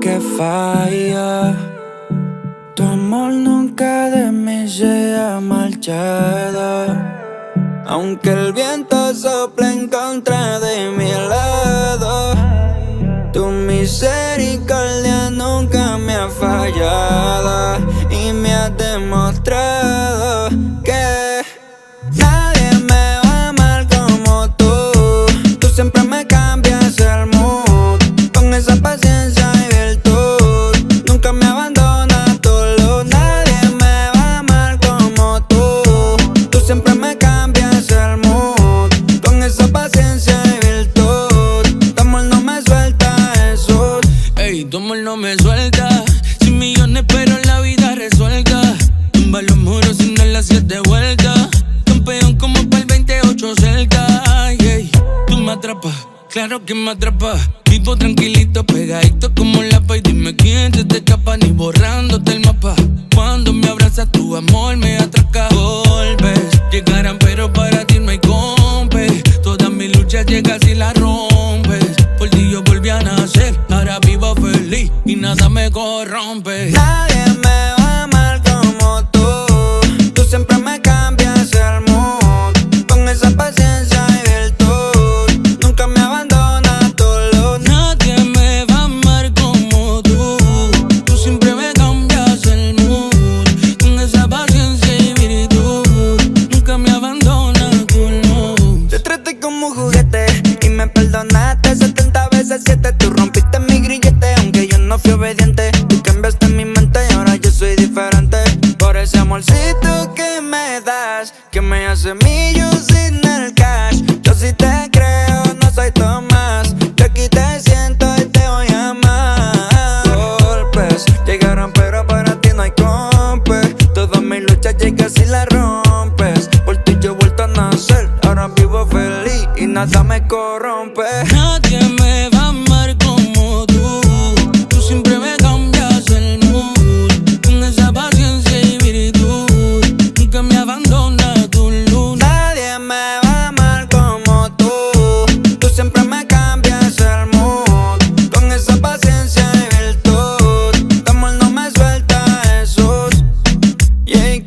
que falla. Tu amor nunca de mí se ha marchado, aunque el viento sople en contra de mi lado. Tu misericordia nunca me ha fallado y me has demostrado que nadie me va a amar como tú. Tú siempre me cambias el mood con esa paciencia y virtud. Nunca me abandonas tu luz. Nadie me va a amar como tú. Tú siempre me cambias el mood con esa paciencia y virtud. Tu amor no me suelta, Jesús. Ey, tu amor no me suelta. Sin millones pero la vida resuelta. Tumba los muros sin dar las 7 vueltas. Campeón como para el 28 cerca. Ey, tú me atrapas, claro que me atrapas. Vivo tranquilito, pegadito como la paz. Y dime quién se te escapa, ni borrándote el mapa. Cuando me abrazas tu amor me atraca. Golpes llegarán pero para ti no hay compes. Todas mis luchas llegas y las rompes. Por ti yo volví a nacer, ahora vivo feliz y nada me corrompe. Nadie me va a amar como tú. Tú siempre me cambias el mood con esa paciencia y virtud. Nunca me abandonas tu luz. Nadie me va a amar como tú. Tú siempre me cambias el mood con esa paciencia y virtud. Nunca me abandonas tu luz. Te traté como un juguete y me perdonaste 70 veces 7. Tú rompiste mi grillete aunque yo no fui obediente. Tú cambiaste mi mente y ahora yo soy diferente. Por ese amorcito que me das, que me hace millo sin el cash. Yo sí te creo, no soy Tomás. Yo aquí te siento y te voy a amar. Golpes llegaron pero para ti no hay compes. Todas mis luchas llegas y las rompes. Por ti yo he vuelto a nacer, ahora vivo feliz y nada me corrompe. Nadie me va a amar como tú. Tú siempre me cambias el mood con esa paciencia y virtud. Nunca me abandonas tu luz. Nadie me va a amar como tú. Tú siempre me cambias el mood con esa paciencia y virtud. Tu amor no me suelta, Jesús. Y